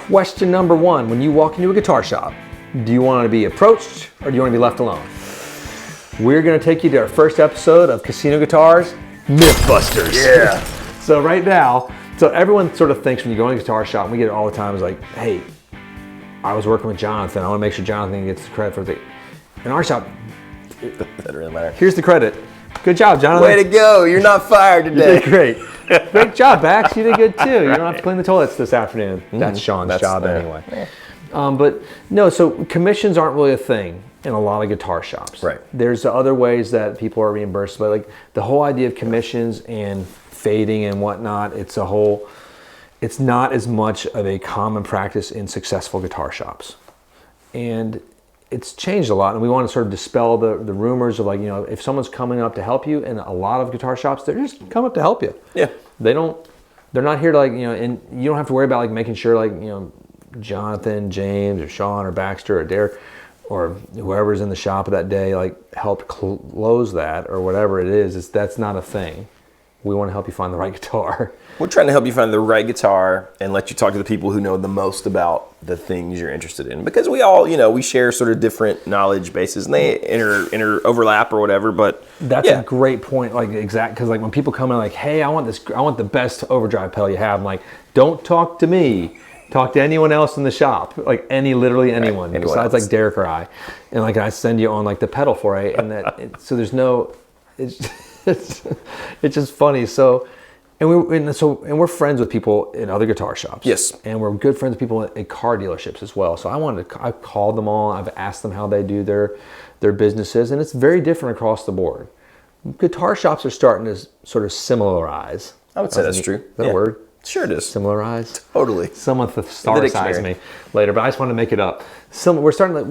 Question number one, when you walk into a guitar shop, do you want to be approached or do you want to be left alone? We're going to take you to our first episode of Casino Guitars, Mythbusters. Yeah. So right now, everyone sort of thinks when you go in a guitar shop, and we get it all the time, is like, hey, I was working with Jonathan. I want to make sure Jonathan gets the credit for the. In our shop, That doesn't really matter. here's the credit. Good job, Jonathan. Way to go. You're not fired today. You did great. Great job, Bax. You did good too. You don't have to clean the toilets this afternoon. That's Sean's job anyway. But no, so commissions aren't really a thing in a lot of guitar shops. Right. There's other ways that people are reimbursed, but like the whole idea of commissions and fading and whatnot, it's not as much of a common practice in successful guitar shops. And it's changed a lot, and we want to sort of dispel the rumors of, like, you know, if someone's coming up to help you, in a lot of guitar shops, they're just come up to help you. Yeah. They're not here to, like, you know, and you don't have to worry about, like, making sure, like, you know, Jonathan, James, or Sean, or Baxter, or Derek, or whoever's in the shop that day, like, helped close that, or whatever it is. That's not a thing. We want to help you find the right guitar. We're trying to help you find the right guitar and let you talk to the people who know the most about the things you're interested in. Because we all, you know, we share sort of different knowledge bases, and they overlap or whatever. But that's a great point. Like, because like when people come in like, hey, I want the best overdrive pedal you have. I'm like, don't talk to me. Talk to anyone else in the shop. Like literally anyone besides like Derek or I. And like I send you on like the pedal for it, and so there's no. It's just funny. So, and we're friends with people in other guitar shops. Yes. And we're good friends with people at car dealerships as well. So I've called them all. I've asked them how they do their businesses, and it's very different across the board. Guitar shops are starting to sort of similarize. I would say that's true. Is that a word? Sure it is. Similarize? Totally. Someone thesauricize me later, but I just wanted to make it up. We're starting like,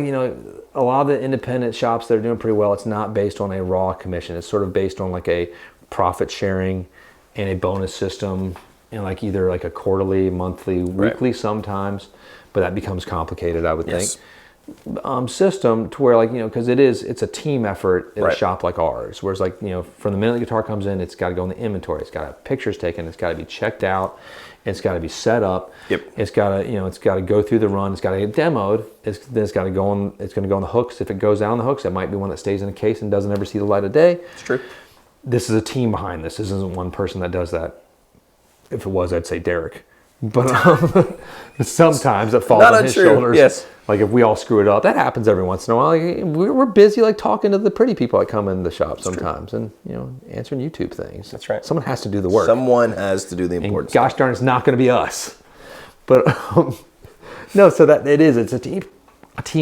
you know, a lot of the independent shops that are doing pretty well, it's not based on a raw commission. It's sort of based on like a profit sharing and a bonus system, and like either like a quarterly, monthly, weekly sometimes, but that becomes complicated, I would think. System to where, like, you know, because it's a team effort in a shop like ours, whereas, like, you know, from the minute the guitar comes in, it's got to go in the inventory, it's got to have pictures taken, it's got to be checked out, it's got to be set up, it's got to go through the run, it's got to get demoed, then it's got to go on, it's going to go on the hooks. If it goes down the hooks, it might be one that stays in a case and doesn't ever see the light of day. It's true. This is a team behind this. This isn't one person that does that. If it was, I'd say Derek. But sometimes it falls on his shoulders. Yes. Like if we all screw it up, that happens every once in a while. Like, we're busy, like talking to the pretty people that come in the shop sometimes, and, you know, answering YouTube things. That's right. Someone has to do the work. Someone has to do the important stuff. Gosh darn, it's not going to be us. But no, so that it is. It's a team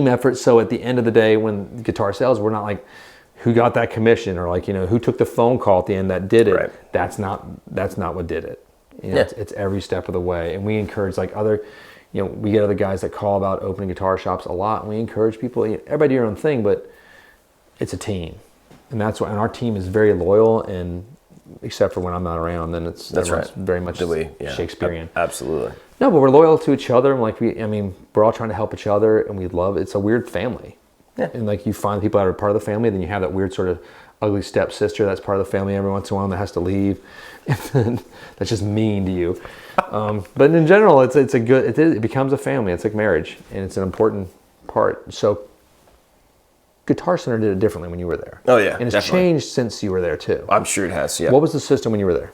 effort. So at the end of the day, when guitar sales, we're not like, who got that commission, or like, you know, who took the phone call at the end that did it. Right. That's not what did it. You know, it's every step of the way. And we encourage, like, other, you know, we get other guys that call about opening guitar shops a lot, and we encourage people, you know, everybody do your own thing, but it's a team. And that's why, and our team is very loyal, and except for when I'm not around, then that's very much Shakespearean. Absolutely. No, but we're loyal to each other, and like we're all trying to help each other, and we love it. It's a weird family. Yeah. And like you find people that are part of the family, then you have that weird sort of ugly stepsister that's part of the family every once in a while that has to leave. That's just mean to you. But in general, it becomes a family. It's like marriage, and it's an important part. So Guitar Center did it differently when you were there. Oh yeah, and it's changed since you were there too. I'm sure it has. Yeah. What was the system when you were there?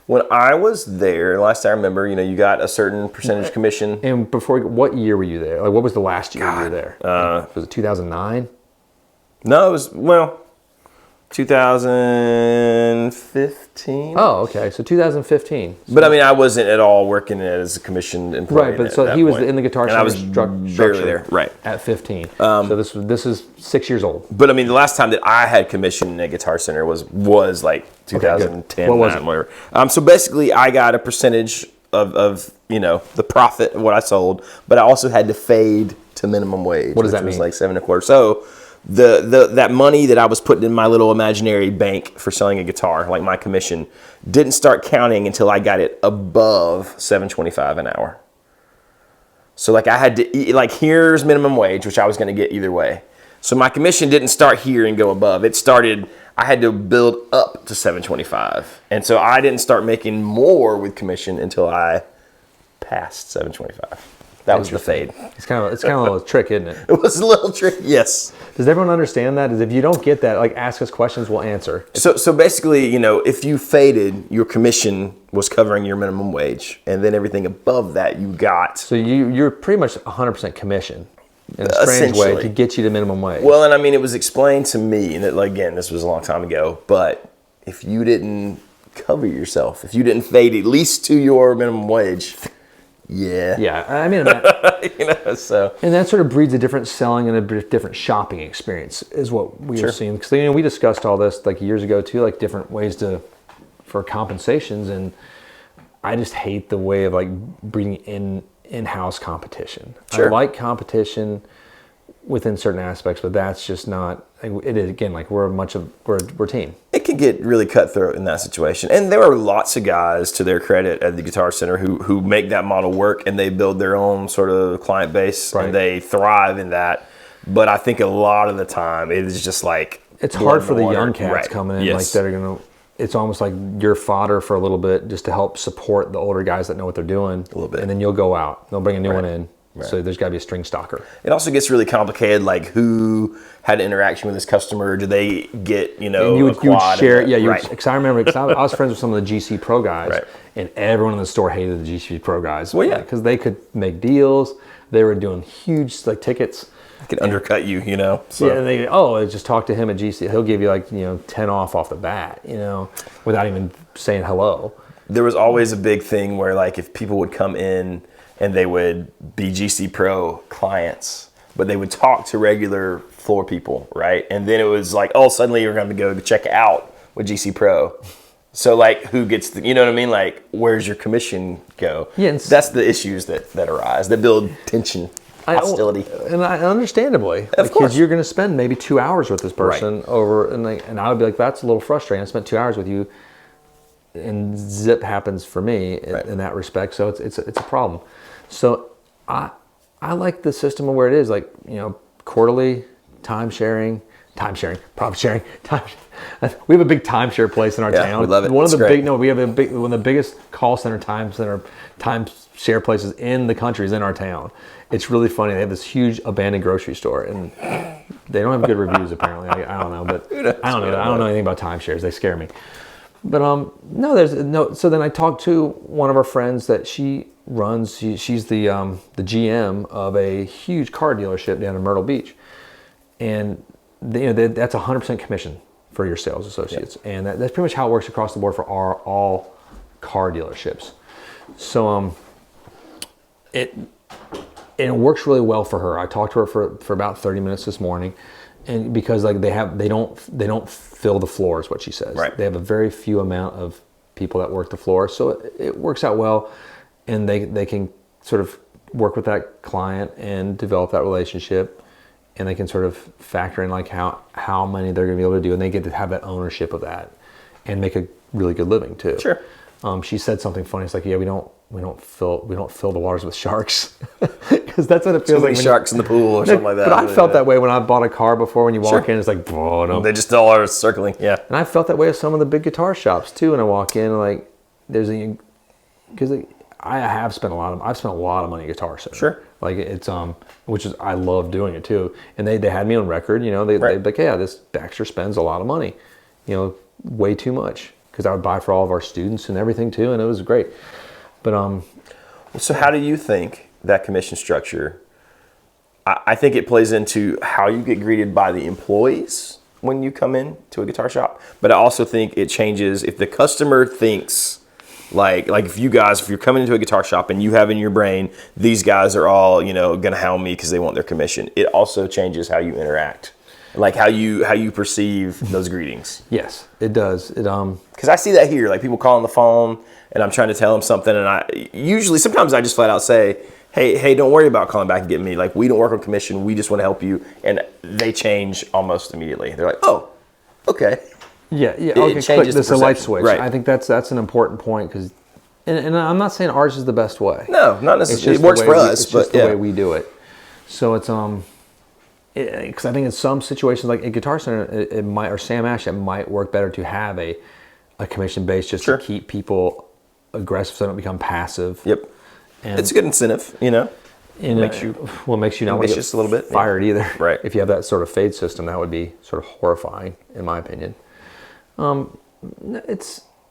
When I was there, last I remember, you know, you got a certain percentage commission. And before, what year were you there? Like, what was the last year you were there? Was it 2009? No, it was 2015. Oh, okay. So 2015. But I mean, I wasn't at all working as a commissioned employee. Right, but so he was in the Guitar Center. I was barely there. Right. At 15. So this is 6 years old. But I mean, the last time that I had commissioned at Guitar Center was like 2010. What was it? Whatever. So basically, I got a percentage of you know, the profit of what I sold, but I also had to fade to minimum wage. What does that mean? Which was like 7.25. So that money that I was putting in my little imaginary bank for selling a guitar, like my commission, didn't start counting until I got it above $7.25 an hour. So like I had to, like, here's minimum wage, which I was going to get either way. So my commission didn't start here and go above. It started, I had to build up to $7.25. And so I didn't start making more with commission until I past 725. That was the fade. It's kind of a little trick, isn't it? It was a little trick, yes. Does everyone understand that? Is if you don't get that, like ask us questions, we'll answer. So basically, if you faded, your commission was covering your minimum wage, and then everything above that you got. So you're pretty much 100% commission in a strange way to get you to minimum wage. Well, and I mean, it was explained to me, and again, this was a long time ago, but if you didn't cover yourself, if you didn't fade at least to your minimum wage, yeah, I mean, so and that sort of breeds a different selling and a different shopping experience is what we are seeing. Because we discussed all this like years ago too, like different ways for compensations, and I just hate the way of like bringing in-house competition. I like competition within certain aspects, but that's just not. It is again like we're team. It can get really cutthroat in that situation, and there are lots of guys, to their credit, at the Guitar Center who make that model work, and they build their own sort of client base, and they thrive in that. But I think a lot of the time it is just like it's hard for the young cats coming in like that are gonna. It's almost like you're fodder for a little bit just to help support the older guys that know what they're doing. A little bit, and then you'll go out. They'll bring a new one in. Right. So there's got to be a string stalker. It also gets really complicated, like who had an interaction with this customer. Do they get, and you would share, because I remember, because I was friends with some of the GC Pro guys, and everyone in the store hated the GC Pro guys. Well, yeah. Because they could make deals. They were doing huge tickets. They could undercut you, So. Yeah, and they just talk to him at GC. He'll give you 10 off the bat, without even saying hello. There was always a big thing where if people would come in and they would be GC Pro clients, but they would talk to regular floor people, right? And then it was suddenly you're going to go check out with GC Pro. So who gets the, you know what I mean? Where's your commission go? Yeah, that's the issues that arise, that build tension, hostility. And understandably, of course, because you're going to spend maybe 2 hours with this person over, and I would be like, that's a little frustrating. I spent 2 hours with you, and zip happens for me in that respect. So it's a problem. So I like the system of where it is, quarterly, profit sharing. We have a big timeshare place in our town. We love it. We have one of the biggest call center timeshare places in the country is in our town. It's really funny. They have this huge abandoned grocery store, and they don't have good reviews apparently. I don't know, but I don't know anything about timeshares. They scare me. But So then I talked to one of our friends that she runs. She's the GM of a huge car dealership down in Myrtle Beach, and that's 100% commission for your sales associates, and that's pretty much how it works across the board for all car dealerships. So it works really well for her. I talked to her for about 30 minutes this morning. And because they don't fill the floor is what she says. Right. They have a very few amount of people that work the floor, so it works out well, and they can sort of work with that client and develop that relationship, and they can sort of factor in how many they're going to be able to do, and they get to have that ownership of that, and make a really good living too. Sure. She said something funny. It's we don't fill the waters with sharks, because that's what it feels like. Sharks in the pool or something like that. But I felt that way when I bought a car before. When you walk in, it's oh no. They just all are circling. Yeah. And I felt that way with some of the big guitar shops too. When I walk in, because I've spent a lot of money at Guitar Center. Sure. It's which is I love doing it too. And they had me on record. They'd be like, yeah, this Baxter spends a lot of money. Way too much. Because I would buy for all of our students and everything too, and it was great. But so how do you think that commission structure? I think it plays into how you get greeted by the employees when you come in to a guitar shop. But I also think it changes if the customer thinks if you're coming into a guitar shop and you have in your brain these guys are all gonna hound me because they want their commission. It also changes how you interact. How you perceive those greetings. Yes, it does. Because I see that here, people call on the phone, and I'm trying to tell them something, and sometimes I just flat out say, hey, don't worry about calling back and getting me. We don't work on commission. We just want to help you, and they change almost immediately. They're like, oh, okay. Yeah. It changes this the a light switch. Right. I think that's an important point because, and I'm not saying ours is the best way. No, not necessarily. It works for us, it's just the way we do it. So it's because I think in some situations, like at Guitar Center, it might, or Sam Ash, it might work better to have a commission base just to keep people aggressive so they don't become passive. Yep. And it's a good incentive, you know. makes you not want to get a little bit fired either. Right. If you have that sort of fade system, that would be sort of horrifying, in my opinion.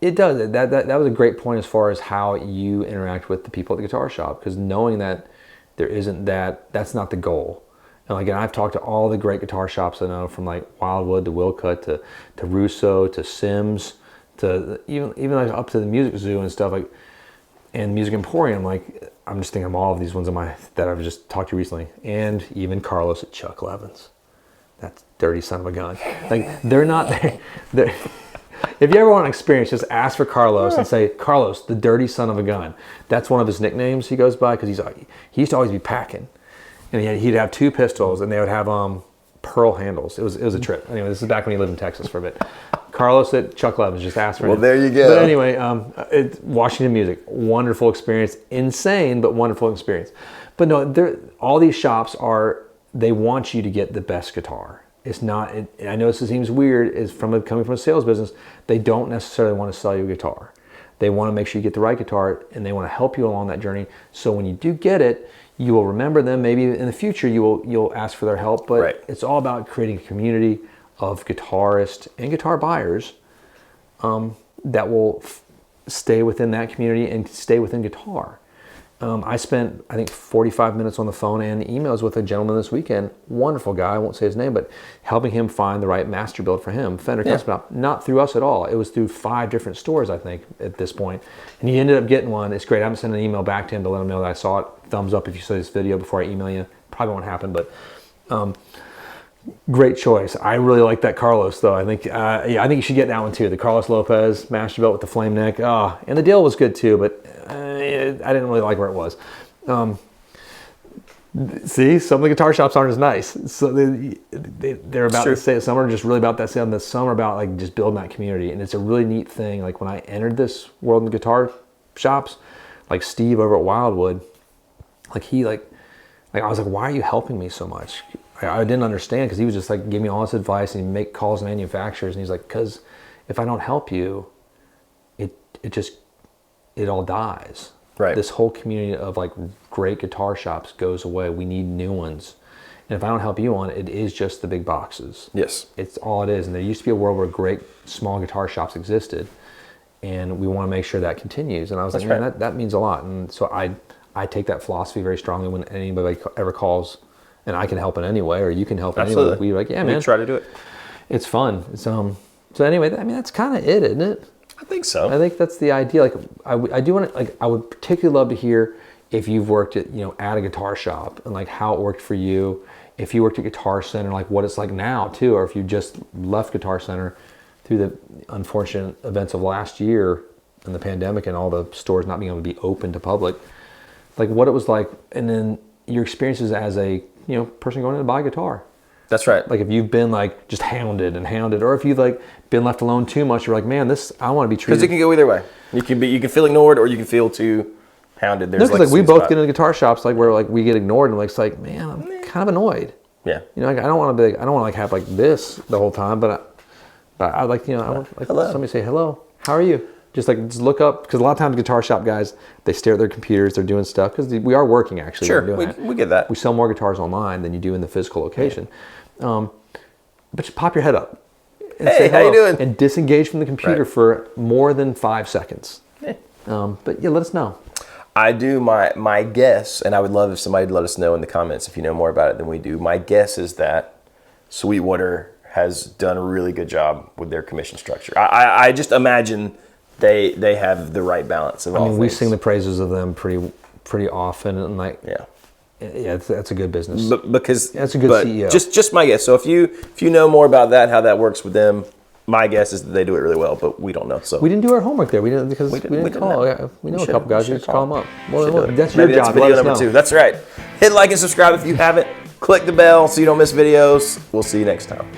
It does. That was a great point as far as how you interact with the people at the guitar shop, because knowing that there isn't that's not the goal. And again, I've talked to all the great guitar shops I know, from like Wildwood to Wilcut to Russo to Sims to even like up to the Music Zoo and stuff, like, and Music Emporium. Like, I'm just thinking of all of these ones that I've just talked to recently, and even Carlos at Chuck Levin's. That dirty son of a gun. Like, they're not they're if you ever want an experience, just ask for Carlos and say, Carlos, the dirty son of a gun. That's one of his nicknames he goes by, because he used to always be packing. And he'd have 2 pistols, and they would have pearl handles. It was a trip. Anyway, this is back when he lived in Texas for a bit. Carlos at Chuck Levin's, just asked for him. Well, there you go. But anyway, Washington Music, wonderful experience. Insane, but wonderful experience. But no, all these shops they want you to get the best guitar. It's not, I know this seems weird, is coming from a sales business, they don't necessarily want to sell you a guitar. They want to make sure you get the right guitar, and they want to help you along that journey. So when you do get it, you will remember them. Maybe in the future you'll ask for their help, but It's all about creating a community of guitarists and guitar buyers that will stay within that community and stay within guitar. I spent, I think, 45 minutes on the phone and emails with a gentleman this weekend. Wonderful guy, I won't say his name, but helping him find the right master build for him. Fender Custom Shop, not through us at all. It was through 5 different stores, I think, at this point. And he ended up getting one. It's great. I haven't sent an email back to him to let him know that I saw it. Thumbs up if you saw this video before I email you. Probably won't happen, but great choice. I really like that Carlos, though. I think you should get that one too. The Carlos Lopez master built with the flame neck. And the deal was good too, but I didn't really like where it was. See, some of the guitar shops aren't as nice. So they're about to say, some are just really about that sale, and some are about like just building that community. And it's a really neat thing. Like when I entered this world in guitar shops, like Steve over at Wildwood, like I was like, why are you helping me so much? I didn't understand, because he was just like, give me all this advice and he'd make calls to manufacturers. And he's like, because if I don't help you, it all dies. Right. This whole community of like great guitar shops goes away. We need new ones. And if I don't help you on it, it is just the big boxes. Yes. It's all it is. And there used to be a world where great small guitar shops existed. And we want to make sure that continues. And I was like, man, that means a lot. And so I take that philosophy very strongly when anybody ever calls and I can help in any way, or you can help in any way. We're like, yeah, man. We try to do it. It's fun. It's, so anyway, I mean, that's kind of it, isn't it? I think so. I think that's the idea. Like, I do want to, like, I would particularly love to hear if you've worked at, at a guitar shop, and like how it worked for you. If you worked at Guitar Center, like what it's like now too, or if you just left Guitar Center through the unfortunate events of last year and the pandemic and all the stores not being able to be open to public, like what it was like, and then your experiences as a person going in to buy a guitar. That's right. Like if you've been like just hounded, or if you've like been left alone too much, you're like, man, I want to be treated. Because it can go either way. You can feel ignored, or you can feel too hounded. There's like we both get into guitar shops like where like we get ignored, and like it's like, man, I'm kind of annoyed. Yeah. Like I don't want to like have like this the whole time, but I like I want like somebody say hello, how are you? Just look up, because a lot of times guitar shop guys, they stare at their computers, they're doing stuff, because we are working actually. Sure, we get that. We sell more guitars online than you do in the physical location. But just pop your head up and say hello, how you doing? And disengage from the computer for more than 5 seconds. But yeah, let us know. I do my guess, and I would love if somebody would let us know in the comments if you know more about it than we do. My guess is that Sweetwater has done a really good job with their commission structure. I just imagine they have the right balance of all things. We sing the praises of them pretty often, and like that's a good business. Because that's a good CEO. Just my guess. So if you know more about that, how that works with them, my guess is that they do it really well, but we don't know. So we didn't do our homework there. We didn't call. Yeah, we know a couple guys. We just call them up. Well, that's your job. Video number 2. That's right. Hit like and subscribe if you haven't. Click the bell so you don't miss videos. We'll see you next time.